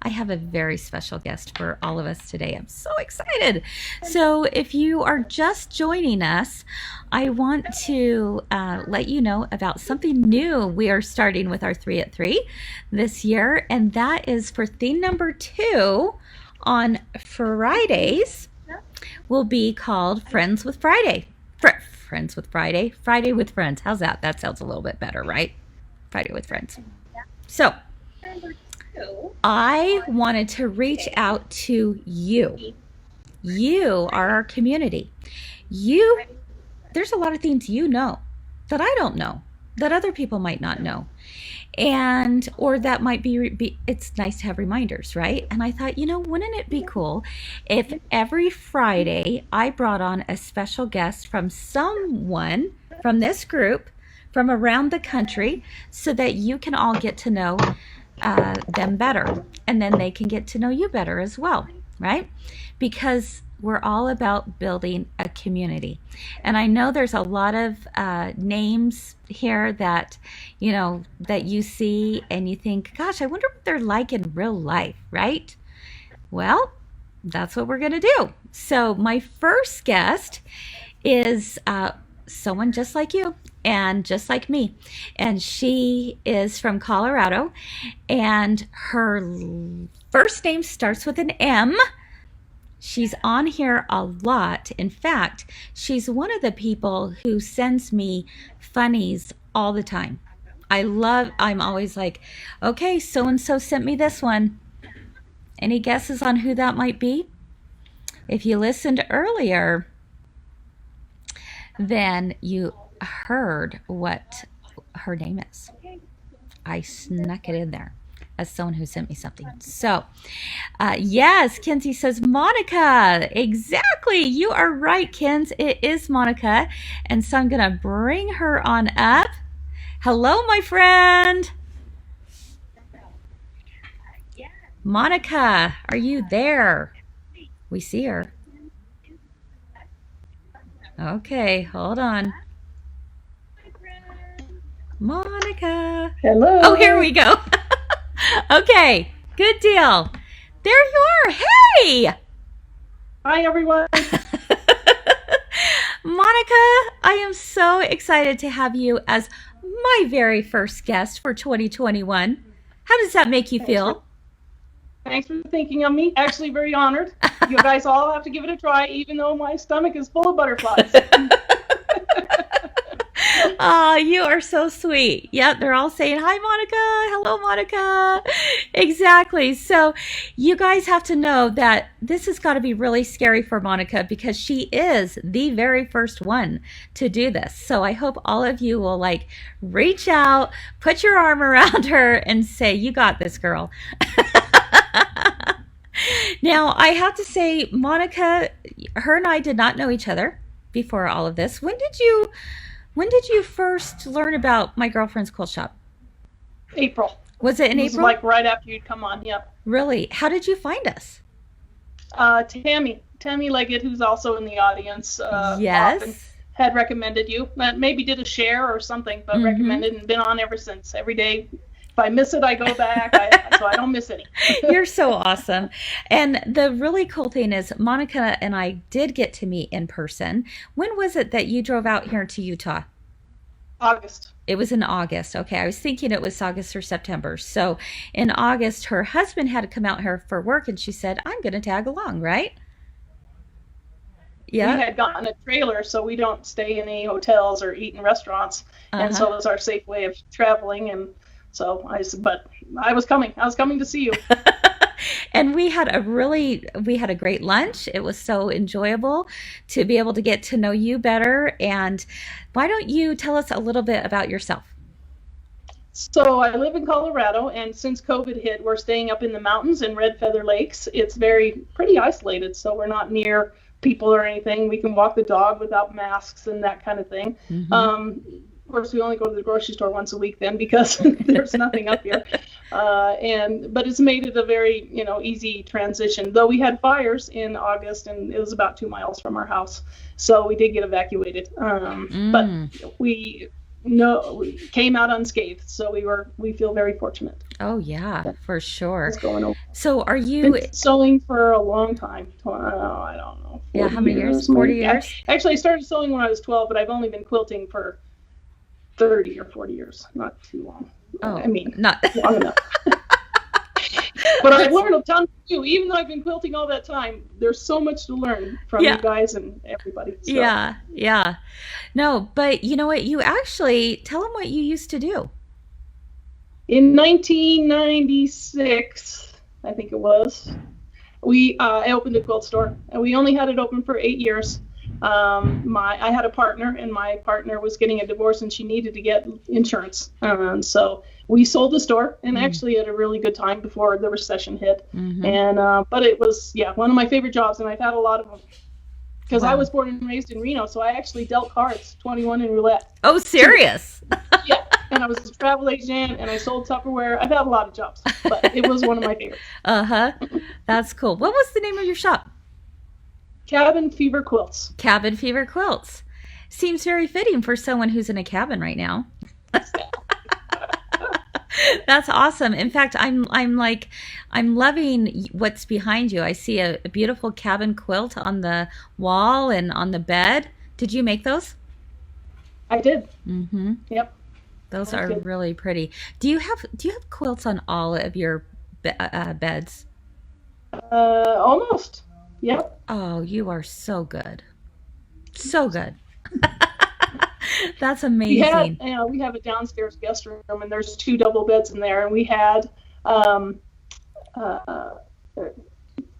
I have a very special guest for all of us today. I'm so excited. So, if you are just joining us, I want to let you know about something new we are starting with our 3 at 3 this year, and that is for theme number 2 on Fridays will be called Friends with Friday. Friends with Friday. Friday with Friends. How's that? That sounds a little bit better, right? Friday with Friends. So, I wanted to reach out to you. You are our community. There's a lot of things you know that I don't know, that other people might not know. Or that might be, it's nice to have reminders, right? And I thought, wouldn't it be cool if every Friday I brought on a special guest from someone from this group from around the country so that you can all get to know them better, and then they can get to know you better as well, right? Because we're all about building a community. And I know there's a lot of names here that you see and you think, gosh, I wonder what they're like in real life, right? Well, that's what we're going to do. So my first guest is someone just like you and just like me. And she is from Colorado, and her first name starts with an M. She's on here a lot. In fact, she's one of the people who sends me funnies all the time. I'm always like, okay, so-and-so sent me this one. Any guesses on who that might be? If you listened earlier, then you heard what her name is. I snuck it in there as someone who sent me something. So, yes, Kenzie says Monica. Exactly. You are right, Kens. It is Monica. And so I'm going to bring her on up. Hello, my friend. Monica, are you there? We see her. Okay, hold on. Monica. Hello. Oh, here we go. Okay, good deal. There you are. Hey! Hi, everyone. Monica, I am so excited to have you as my very first guest for 2021. How does that make you feel? Thanks for thinking of me. Actually, very honored. You guys all have to give it a try, even though my stomach is full of butterflies. Oh, you are so sweet. Yep, they're all saying, hi, Monica. Hello, Monica. Exactly. So you guys have to know that this has got to be really scary for Monica because she is the very first one to do this. So I hope all of you will reach out, put your arm around her and say, you got this, girl. Now, I have to say, Monica, her and I did not know each other before all of this. When did you first learn about My Girlfriend's Cool Shop? April. Was it in April? Like right after you'd come on, yep. Really? How did you find us? Tammy Leggett, who's also in the audience, yes, often had recommended you. Maybe did a share or something, but recommended and been on ever since. Every day. If I miss it, I go back, so I don't miss any. You're so awesome. And the really cool thing is Monica and I did get to meet in person. When was it that you drove out here to Utah? August. It was in August. Okay, I was thinking it was August or September. So in August, her husband had to come out here for work, and she said, I'm going to tag along, right? Yeah. We had gotten a trailer, so we don't stay in any hotels or eat in restaurants. And so it was our safe way of traveling. And so but I was coming to see you. And we had a great lunch. It was so enjoyable to be able to get to know you better. And why don't you tell us a little bit about yourself? So I live in Colorado, and since COVID hit, we're staying up in the mountains in Red Feather Lakes. It's pretty isolated, so we're not near people or anything. We can walk the dog without masks and that kind of thing. Of course, we only go to the grocery store once a week then because there's nothing up here. But it's made it a very, easy transition. Though we had fires in August, and it was about 2 miles from our house, so we did get evacuated. But we no, we came out unscathed. So we feel very fortunate. Oh yeah, for sure. That's going on. So are Been you, sewing for a long time. I don't know, yeah, 40 how many years? years 40 maybe. years? Actually, I started sewing when I was 12, but I've only been quilting for 30 or 40 years. Not too long. Oh, I mean, not. long enough. But I've learned a ton too. Even though I've been quilting all that time, there's so much to learn from Yeah. you guys and everybody. So. Yeah, yeah. No, but you know what? You actually tell them what you used to do. In 1996, I think it was, I opened a quilt store, and we only had it open for 8 years. I had a partner, and my partner was getting a divorce, and she needed to get insurance. So we sold the store, and actually had a really good time before the recession hit. And but it was one of my favorite jobs, and I've had a lot of them. Because I was born and raised in Reno, so I actually dealt cards, 21 in roulette. Oh, serious? Yeah, and I was a travel agent, and I sold Tupperware. I've had a lot of jobs, but it was one of my favorites. Uh-huh. That's cool. What was the name of your shop? Cabin Fever Quilts. Cabin Fever Quilts. Seems very fitting for someone who's in a cabin right now. That's awesome. In fact, I'm loving what's behind you. I see a beautiful cabin quilt on the wall and on the bed. Did you make those? I did. Mm-hmm. Yep. Those I are did. really pretty. Do you have quilts on all of your beds? Almost. Yep. Oh, you are so good. So good. That's We had, amazing. we have a downstairs guest room, and there's 2 double beds in there, and we had um, uh,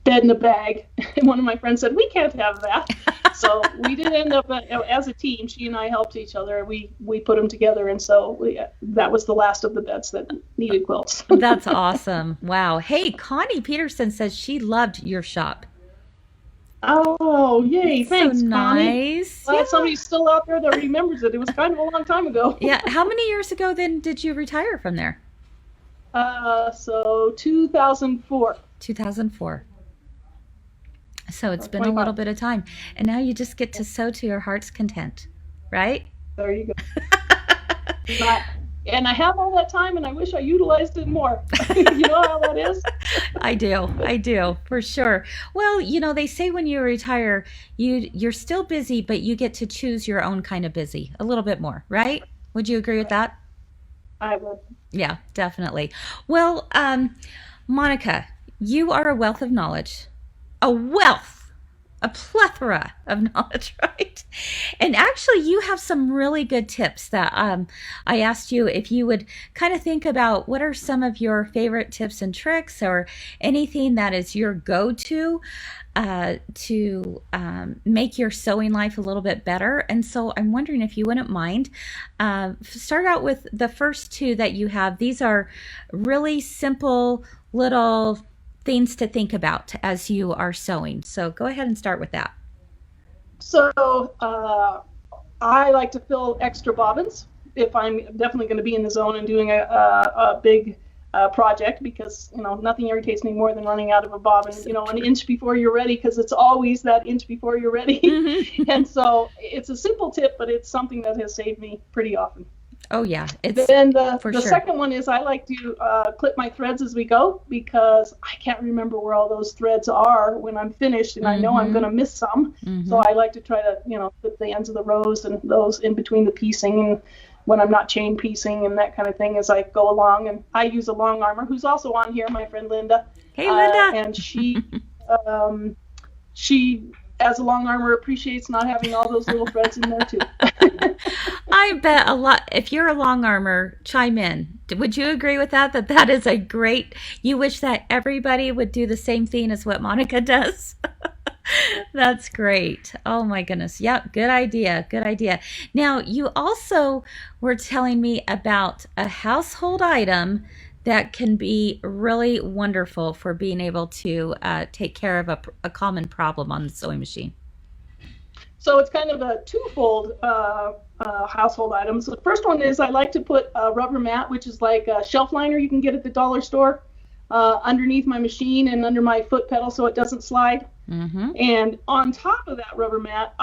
bed in a bag. And one of my friends said, we can't have that. So we did end up, as a team, she and I helped each other. We put them together, and so that was the last of the beds that needed quilts. That's awesome. Wow. Hey, Connie Peterson says she loved your shop. Oh, yay. So Thanks, Connie. nice. Glad Yeah. somebody's still out there that remembers it. It was kind of a long time ago. Yeah. How many years ago then did you retire from there? So 2004. 2004. So it's been a 25. little bit of time. And now you just get to sew to your heart's content, right? There you go. And I have all that time, and I wish I utilized it more. You know how that is? I do, for sure. Well, they say when you retire, you're still busy, but you get to choose your own kind of busy a little bit more, right? Would you agree with that? I would. Yeah, definitely. Well, Monica, you are a wealth of knowledge, a wealth, a plethora of knowledge, right? And actually, you have some really good tips that I asked you if you would kind of think about what are some of your favorite tips and tricks or anything that is your go-to to make your sewing life a little bit better. And so I'm wondering if you wouldn't mind start out with the first 2 that you have. These are really simple little things to think about as you are sewing. So go ahead and start with that. So I like to fill extra bobbins if I'm definitely going to be in the zone and doing a big project, because nothing irritates me more than running out of a bobbin an inch before you're ready, because it's always that inch before you're ready. Mm-hmm. And so it's a simple tip, but it's something that has saved me pretty often. Oh yeah, it's Then the for sure. second one is I like to clip my threads as we go, because I can't remember where all those threads are when I'm finished, and I know I'm going to miss some. So I like to try to clip the ends of the rows and those in between the piecing, and when I'm not chain piecing and that kind of thing as I go along. And I use a long armor, who's also on here, my friend Linda. Hey, Linda. And she as a long armor appreciates not having all those little threads in there too. I bet a lot. If you're a long armor, chime in. Would you agree with that? That is a great. You wish that everybody would do the same thing as what Monica does. That's great. Oh my goodness. Yep. Good idea. Good idea. Now, you also were telling me about a household item that can be really wonderful for being able to take care of a common problem on the sewing machine. So it's kind of a twofold household item. So the first one is I like to put a rubber mat, which is like a shelf liner you can get at the dollar store, underneath my machine and under my foot pedal so it doesn't slide. Mm-hmm. And on top of that rubber mat,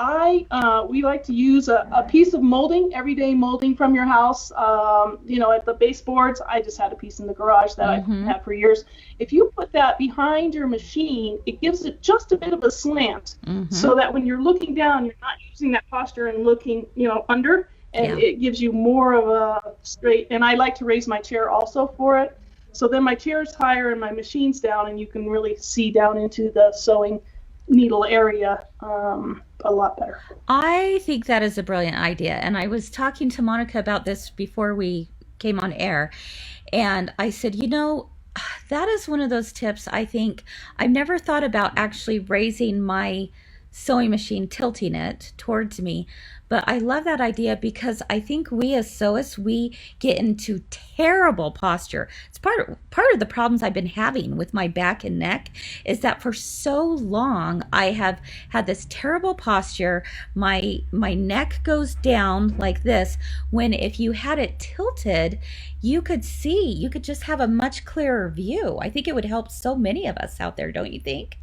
we like to use a piece of molding, everyday molding from your house. At the baseboards, I just had a piece in the garage that I've Mm-hmm. had for years. If you put that behind your machine, it gives it just a bit of a slant, Mm-hmm. so that when you're looking down, you're not using that posture and looking, under, and Yeah. it gives you more of a straight. And I like to raise my chair also for it. So then my chair is higher and my machine's down, and you can really see down into the sewing needle area a lot better. I think that is a brilliant idea. And I was talking to Monica about this before we came on air. And I said, that is one of those tips. I think I've never thought about actually raising my sewing machine, tilting it towards me. But I love that idea because I think we as sewists, we get into terrible posture. It's part of the problems I've been having with my back and neck is that for so long I have had this terrible posture. My neck goes down like this, when if you had it tilted, you could just have a much clearer view. I think it would help so many of us out there, don't you think?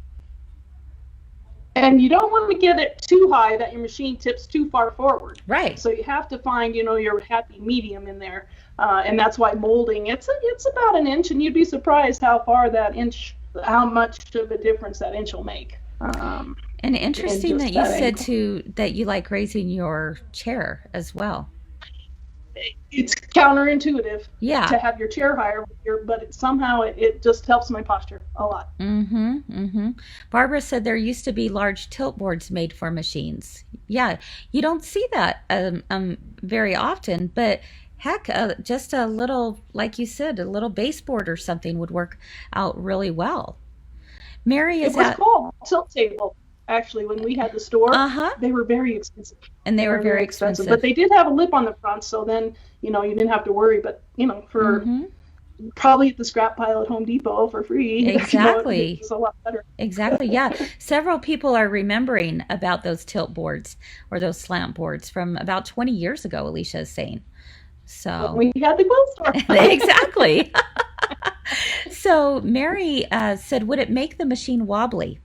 And you don't want to get it too high that your machine tips too far forward. Right. So you have to find, your happy medium in there. And that's why molding, it's about an inch, and you'd be surprised how much of a difference that inch will make. And interesting that you said angle. too that you like raising your chair as well. It's counterintuitive Yeah. to have your chair higher, but somehow it just helps my posture a lot. Mm-hmm. Mm-hmm. Barbara said there used to be large tilt boards made for machines. Yeah, you don't see that very often, but heck, just a little, like you said, a little baseboard or something would work out really well. Mary It is was at, called tilt table. Actually, when we had the store, uh-huh, they were very expensive. and they They were were very very expensive, but expensive. they did have a lip on the front, so then you didn't have to worry. But for Mm-hmm. probably at the scrap pile at Home Depot for free, it Exactly. was a lot better. Exactly. Yeah. Several people are remembering about those tilt boards or those slant boards from about 20 years ago, Alicia is saying. When So, we had the quilt store. exactly. So, Mary said, would it make the machine wobbly?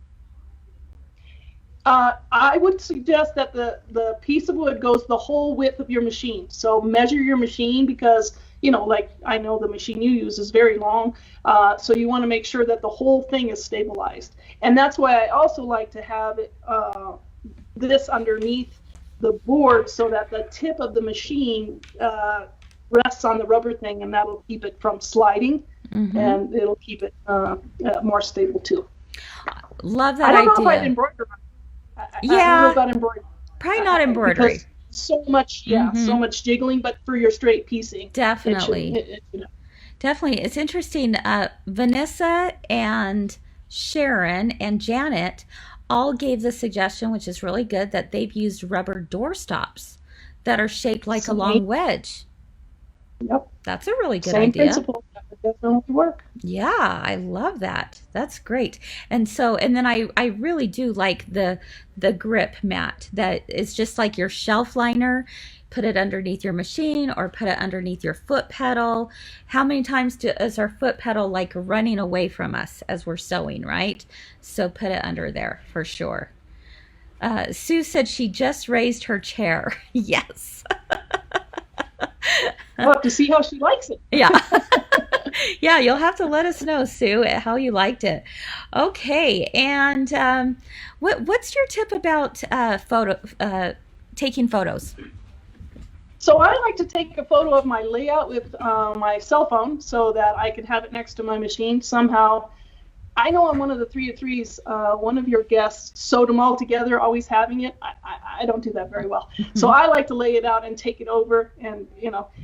I would suggest that the piece of wood goes the whole width of your machine. So measure your machine, because, like I know the machine you use is very long. So you want to make sure that the whole thing is stabilized. And that's why I also like to have it, this underneath the board, so that the tip of the machine rests on the rubber thing, and that'll keep it from sliding, Mm-hmm. and it'll keep it more stable too. Love I that don't know if I'd idea. embroider. I don't know Yeah, about embroidery, probably not embroidery. because so Mm-hmm. much jiggling. But for your straight piecing, it should. Definitely. It should. Definitely. It's interesting. Vanessa and Sharon and Janet all gave the suggestion, which is really good, that they've used rubber door stops that are shaped like a Same. long wedge. Yep. That's a really good Same idea. principle. That would definitely work. Yeah, I love that. That's great. And then I really do like the grip mat that is just like your shelf liner. Put it underneath your machine or put it underneath your foot pedal. How many times is our foot pedal like running away from us as we're sewing, right? So put it under there for sure. Sue said she just raised her chair. Yes. We'll have to see how she likes it. Yeah. Yeah, you'll have to let us know, Sue, how you liked it. Okay, and what's your tip about taking photos? So I like to take a photo of my layout with my cell phone, so that I can have it next to my machine somehow. I know on one of the 3 of 3s, one of your guests sewed them all together, always having it. I don't do that very well. So I like to lay it out and take it over, and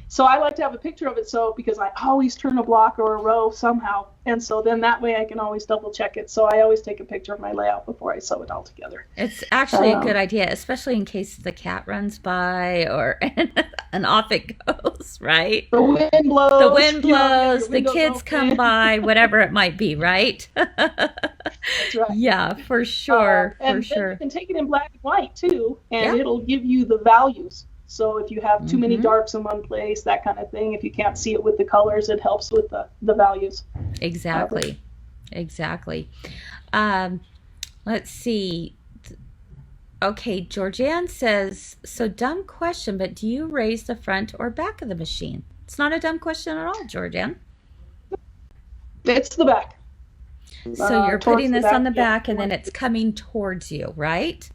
so I like to have a picture of it, so because I always turn a block or a row somehow, and so then that way I can always double check it. So I always take a picture of my layout before I sew it all together. It's actually a good Um, idea, especially in case the cat runs by or and off it goes, right? the wind The blows, wind you have blows, your the windows kids come open. by, whatever it might be, right? That's right. Yeah, for sure, for And then you sure. can take it in black and white too, and Yeah. it'll give you the values. So if you have too many Mm-hmm. darks in one place, that kind of thing, if you can't see it with the colors, it helps with the values. Exactly. Exactly. Um, Let's see. Okay, Georgianne says, so dumb question, but do you raise the front or back of the machine? It's not a dumb question at all, Georgianne. It's the back. So you're Towards putting the this back, on the yeah. back and then it's coming towards you, right?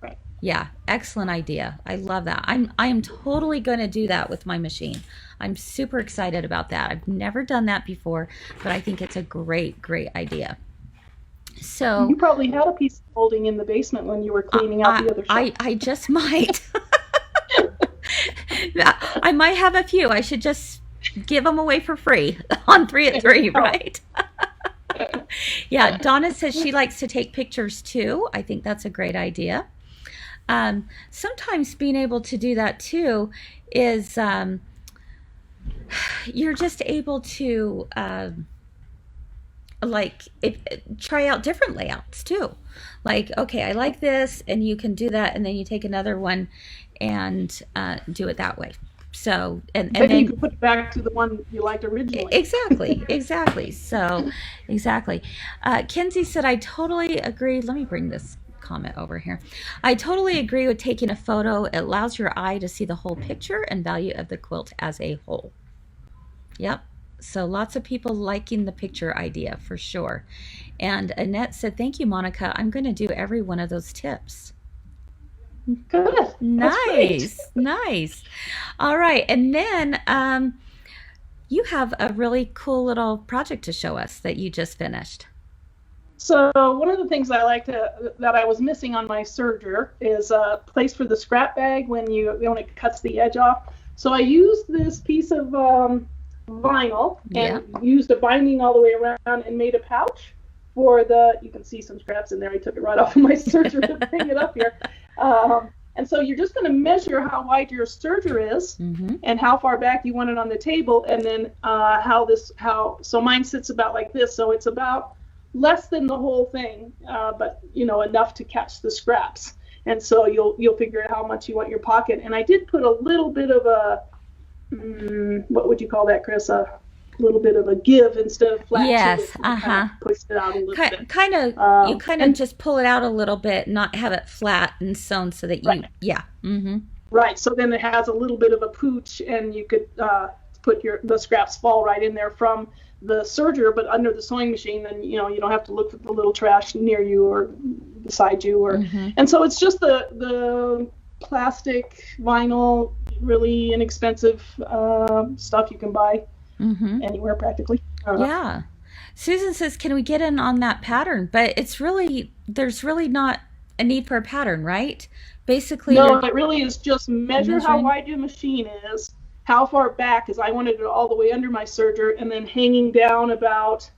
Right. Yeah, excellent idea. I love that. I am totally going to do that with my machine. I'm super excited about that. I've never done that before, but I think it's a great, great idea. So You probably had a piece of molding in the basement when you were cleaning out the other shop. I just might. I might have a few. I should just give them away for free on 3 at 3, right? Yeah, Donna says she likes to take pictures too. I think that's a great idea. Sometimes being able to do that too is you're just able to try out different layouts too. Like, okay, I like this, and you can do that, and then you take another one and do it that way. So and Then then you can put it back to the one you liked originally. exactly. So exactly. Kinsey said, I totally agree. Let me bring this comment over here. I totally agree with taking a photo. It allows your eye to see the whole picture and value of the quilt as a whole. Yep. So lots of people liking the picture idea for sure. And Annette said, thank you, Monica. I'm going to do every one of those tips. Good. Nice. All right. And then you have a really cool little project to show us that you just finished. So one of the things I like that I was missing on my serger is a place for the scrap bag when it cuts the edge off. So I used this piece of vinyl and used a binding all the way around and made a pouch for you can see some scraps in there. I took it right off of my serger to bring it up here. And so you're just going to measure how wide your serger is and how far back you want it on the table, and then so mine sits about like this, so it's about less than the whole thing, but enough to catch the scraps. And so you'll figure out how much you want your pocket. And I did put a little bit of a what would you call that, Kris? A little bit of a give instead of flat. Yes, kind of pushed it out a little bit. You kind of just pull it out a little bit, not have it flat and sewn so that you, Right. So then it has a little bit of a pooch, and you could put the scraps fall right in there from the serger, but under the sewing machine. Then you don't have to look for the little trash near you or beside you, and so it's just the plastic, vinyl, really inexpensive stuff you can buy anywhere practically. Yeah. Susan says, can we get in on that pattern? But there's really not a need for a pattern, right? Basically, no, it really is just measure how wide your machine is, how far back, because I wanted it all the way under my serger, and then hanging down about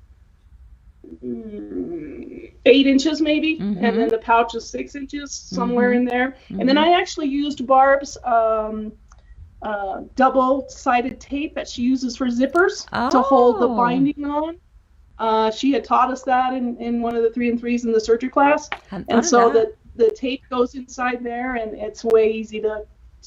8 inches maybe, and then the pouch is 6 inches, somewhere in there. And then I actually used Barb's double-sided tape that she uses for zippers to hold the binding on. She had taught us that in one of the 3 and 3s in the serger class, and so the tape goes inside there, and it's way easy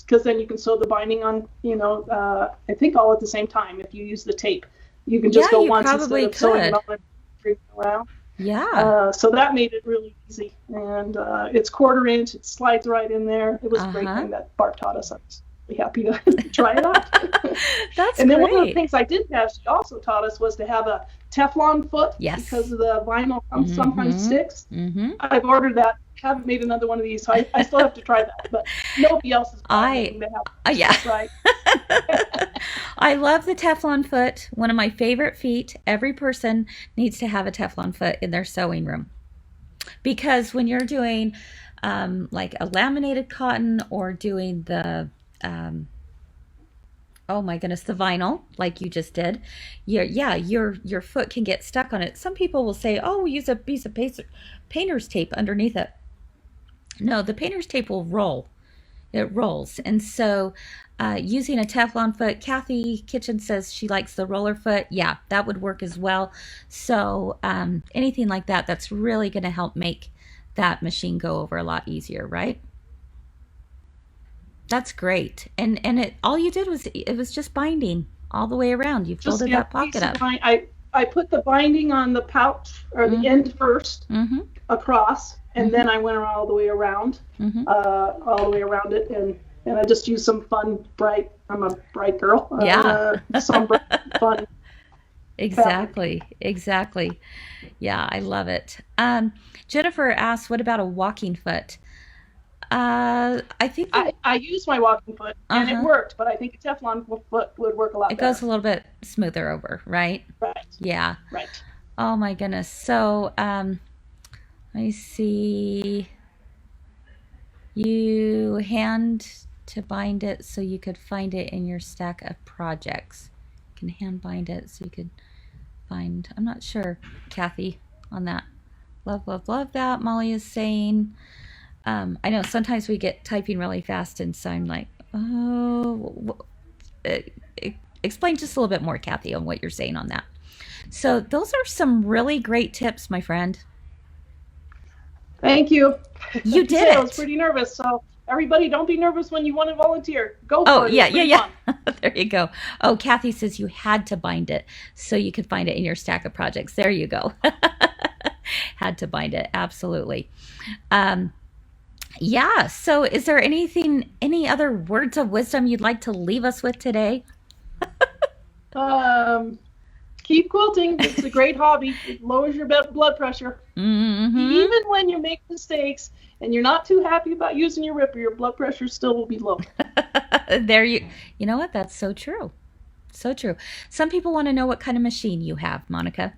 because then you can sew the binding on, I think all at the same time. If you use the tape, you can just go once instead of sewing it on and bringing it around. Yeah. So that made it really easy, and it's 1/4 inch. It slides right in there. It was a great thing that Barb taught us. I was really happy to try it out. That's and then great. one of the things I did have, she also taught us, was to have a Teflon foot, because the vinyl sometimes sticks. I've ordered that. Haven't made another one of these, so I still have to try that. But nobody else is buying to have. Right. I love the Teflon foot. One of my favorite feet. Every person needs to have a Teflon foot in their sewing room, because when you're doing like a laminated cotton or doing the oh my goodness, the vinyl, like you just did, your foot can get stuck on it. Some people will say, oh, use a piece of painter's tape underneath it. No, the painter's tape will roll. It rolls. And so using a Teflon foot, Kathy Kitchen says she likes the roller foot. Yeah, that would work as well. So anything like that, that's really going to help make that machine go over a lot easier, right? That's great. And all you did was, it was just binding all the way around. You folded that pocket up. I I put the binding on the pouch or the end first across, and then I went all the way around, it, and I just used some fun, bright. I'm a bright girl. Yeah. Some bright, fun. Exactly. Exactly. Yeah, I love it. Jennifer asked, "What about a walking foot?" I think I used my walking foot and it worked, but I think a Teflon foot would work a lot it better. goes a little bit smoother over, right? Right. Yeah. Right. Oh my goodness. So, let me see. You hand to bind it so you could find it in your stack of projects. You can hand bind it so you could find. I'm not sure, Kathy, on that. Love, love, love that. Molly is saying. I know sometimes we get typing really fast, and so I'm like, oh, explain just a little bit more, Kathy, on what you're saying on that. So those are some really great tips, my friend. Thank you. You did it. I was pretty nervous, so everybody, don't be nervous when you want to volunteer. Go for it. Oh, yeah, It's yeah, pretty yeah. fun. There you go. Oh, Kathy says you had to bind it so you could find it in your stack of projects. There you go. Had to bind it. Absolutely. Yeah. So is there any other words of wisdom you'd like to leave us with today? Keep quilting. It's a great hobby. It lowers your blood pressure. Even when you make mistakes and you're not too happy about using your ripper, your blood pressure still will be low. You know what? That's so true. So true. Some people want to know what kind of machine you have, Monica.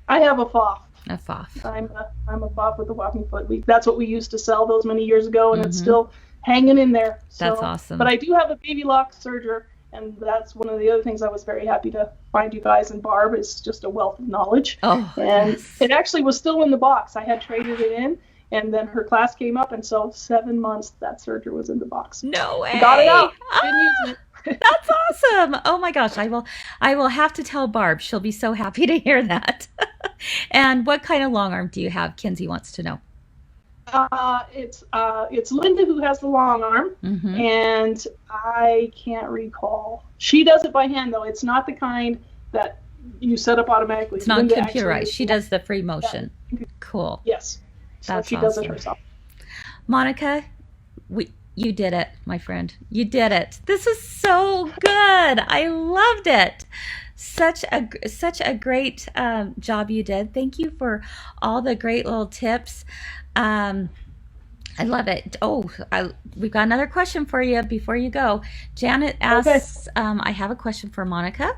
I have a FOF. A FOF. I'm a FOF with a walking foot. That's what we used to sell those many years ago, and it's still hanging in there. So, that's awesome. But I do have a baby lock serger, and that's one of the other things I was very happy to find you guys and Barb. It's just a wealth of knowledge. Oh, and yes. It actually was still in the box. I had traded it in, and then her class came up, and so 7 months that serger was in the box. No way. Got it out. Been using it. That's awesome. Oh my gosh. I will have to tell Barb. She'll be so happy to hear that. And what kind of long arm do you have? Kinsey wants to know. It's Linda who has the long arm, and I can't recall. She does it by hand, though. It's not the kind that you set up automatically. It's not computerized. She does the free motion. Yeah. Cool. Yes. So she awesome. Does it herself. Monica, you did it, my friend. You did it. This is so good. I loved it. Such a great job you did. Thank you for all the great little tips. I love it. Oh, we've got another question for you before you go. Janet asks, I have a question for Monica.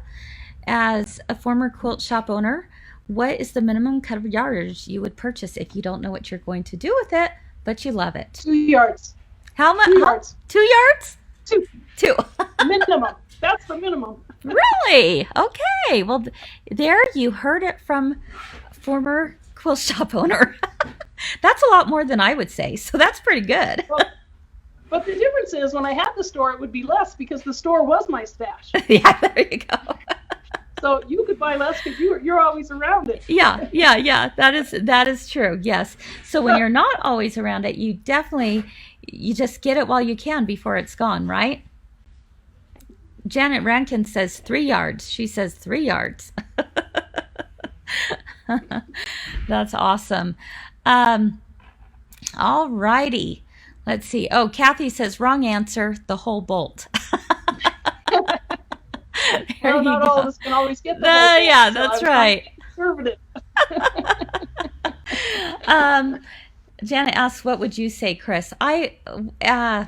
As a former quilt shop owner, what is the minimum cut of yardage you would purchase if you don't know what you're going to do with it, but you love it? 2 yards. How much? 2 yards. 2 yards? Two. Minimum. That's the minimum. Really? Okay. Well, there you heard it from former quilt shop owner. That's a lot more than I would say, so that's pretty good. But the difference is when I had the store, it would be less because the store was my stash. Yeah, there you go. So you could buy less because you're always around it. Yeah. That is true. Yes. So when you're not always around it, you just get it while you can before it's gone, right? Janet Rankin says 3 yards. She says 3 yards. That's awesome. All righty. Let's see. Oh, Kathy says wrong answer, the whole bolt. Well, not all of us can always get the whole bolt. Yeah, that's right. Conservative. Janet asks, what would you say, Kris? Gal,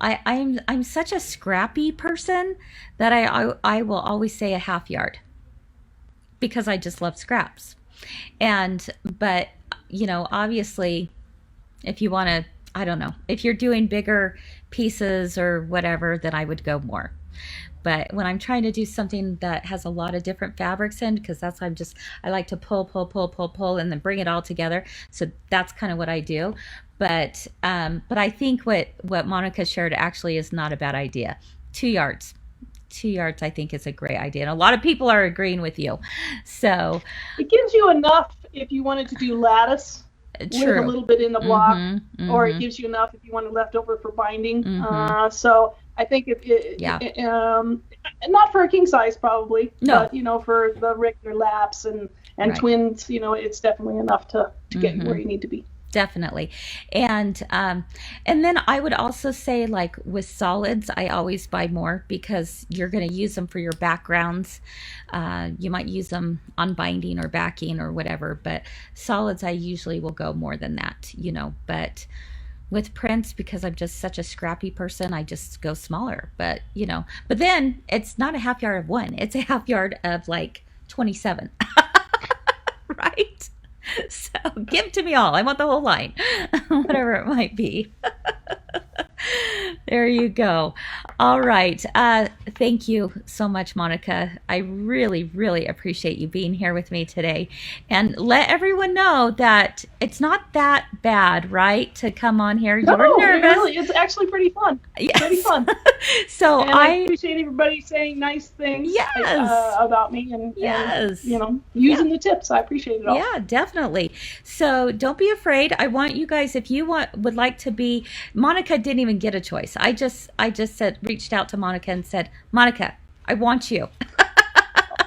I'm such a scrappy person that I will always say a half yard because I just love scraps. But obviously, if you want to, I don't know, if you're doing bigger pieces or whatever, then I would go more. But when I'm trying to do something that has a lot of different fabrics in, because I like to pull, and then bring it all together. So that's kind of what I do. But I think what Monica shared actually is not a bad idea. 2 yards. 2 yards, I think, is a great idea. And a lot of people are agreeing with you. So it gives you enough if you wanted to do lattice. True. With a little bit in the block, or it gives you enough if you want it left over for binding. So I think Yeah. not for a king size probably, No. but for the regular laps and Right. twins, it's definitely enough to get Mm-hmm. where you need to be. Definitely. And then I would also say, like with solids, I always buy more because you're going to use them for your backgrounds. You might use them on binding or backing or whatever, but solids I usually will go more than that, but with prints, because I'm just such a scrappy person, I just go smaller. But then it's not a half yard of one, it's a half yard of like 27. Right? So give to me all. I want the whole line, whatever it might be. There you go. All right. Thank you so much, Monica. I really, really appreciate you being here with me today. And let everyone know that it's not that bad, right? To come on here. You No, were it nervous. really, it's actually pretty fun. Pretty Yes. fun. So And I appreciate everybody saying nice things yes. about me and Yes. Yeah. using the tips. I appreciate it all. Yeah, definitely. So don't be afraid. I want you guys, if you would like to be, Monica didn't even get a choice. I just said, reached out to Monica and said, Monica, I want you.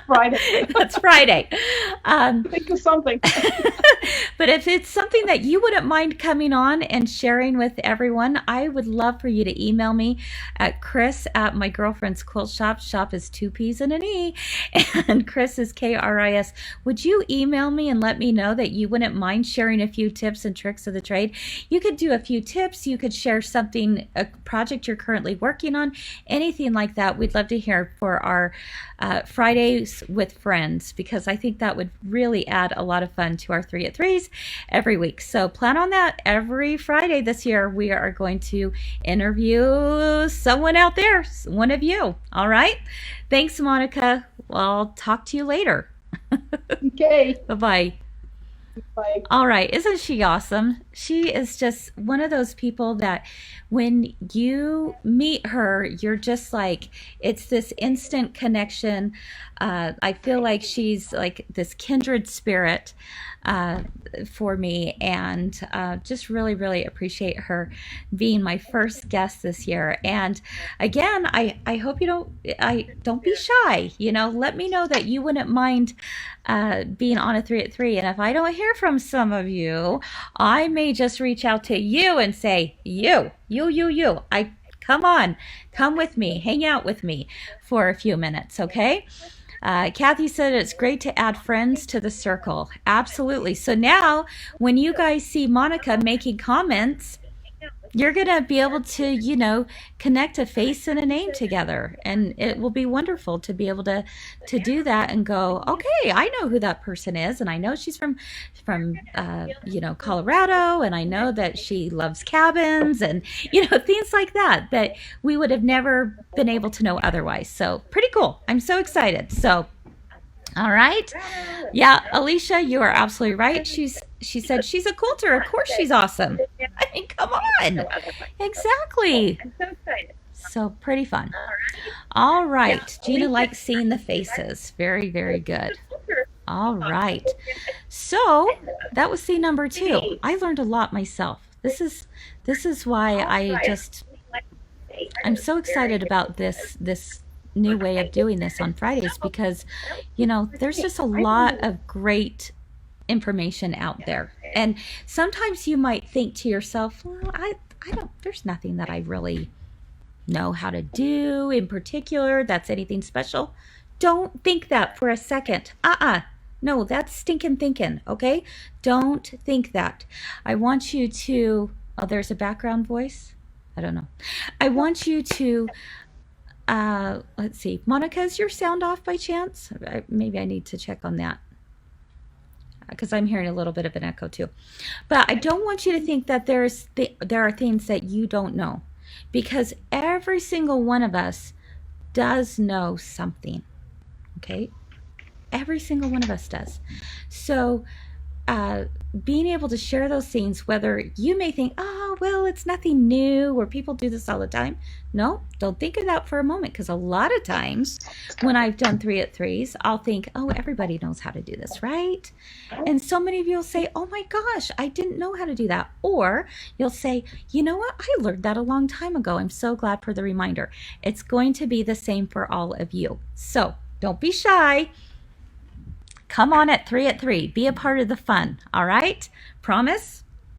Friday. That's Friday. Think of something. But if it's something that you wouldn't mind coming on and sharing with everyone, I would love for you to email me at Kris at my girlfriend's quilt shop. Shop is 2 P's and an E, and Kris is Kris. Would you email me and let me know that you wouldn't mind sharing a few tips and tricks of the trade? You could do a few tips. You could share something, a project you're currently working on, anything like that. We'd love to hear for our Fridays with friends, because I think that would really add a lot of fun to our 3 at 3s every week. So plan on that. Every Friday this year, we are going to interview someone out there, one of you. All right. Thanks, Monica. I'll talk to you later. Okay. Bye-bye. Bye. All right. Isn't she awesome? She is just one of those people that when you meet her, you're just like, it's this instant connection. I feel like she's like this kindred spirit uh, for me, and just really, really appreciate her being my first guest this year. And again, I hope you don't be shy. Let me know that you wouldn't mind being on a 3 at 3. And if I don't hear from some of you, I may just reach out to you and say, you. Come on, come with me, hang out with me for a few minutes, okay? Kathy said it's great to add friends to the circle. Absolutely. So now, when you guys see Monica making comments, you're going to be able to connect a face and a name together, and it will be wonderful to be able to do that and go, okay, I know who that person is, and I know she's from Colorado, and I know that she loves cabins, and things like that we would have never been able to know otherwise. So pretty cool. I'm so excited. So all right. Yeah, Alicia, you are absolutely right. She said she's a quilter. Of course she's awesome. I mean, come on. Exactly. So pretty fun. All right. Gina likes seeing the faces. Very, very good. All right. So that was scene number 2. I learned a lot myself. This is why I'm so excited about this new way of doing this on Fridays, because there's just a lot of great information out there. And sometimes you might think to yourself, well, I don't, there's nothing that I really know how to do in particular that's anything special. Don't think that for a second. No, that's stinking thinking, okay? Don't think that. I want you to, oh, there's a background voice. I don't know. I want you to, let's see. Monica, is your sound off by chance? Maybe I need to check on that, because I'm hearing a little bit of an echo too. But I don't want you to think that there are things that you don't know, because every single one of us does know something, okay? Every single one of us does. So being able to share those things, whether you may think, oh, well, it's nothing new or people do this all the time. No, don't think of that for a moment, because a lot of times when I've done 3 at 3s, I'll think, oh, everybody knows how to do this, right? And so many of you will say, oh my gosh, I didn't know how to do that. Or you'll say, you know what? I learned that a long time ago. I'm so glad for the reminder. It's going to be the same for all of you. So don't be shy. Come on at 3 at 3. Be a part of the fun. All right? Promise?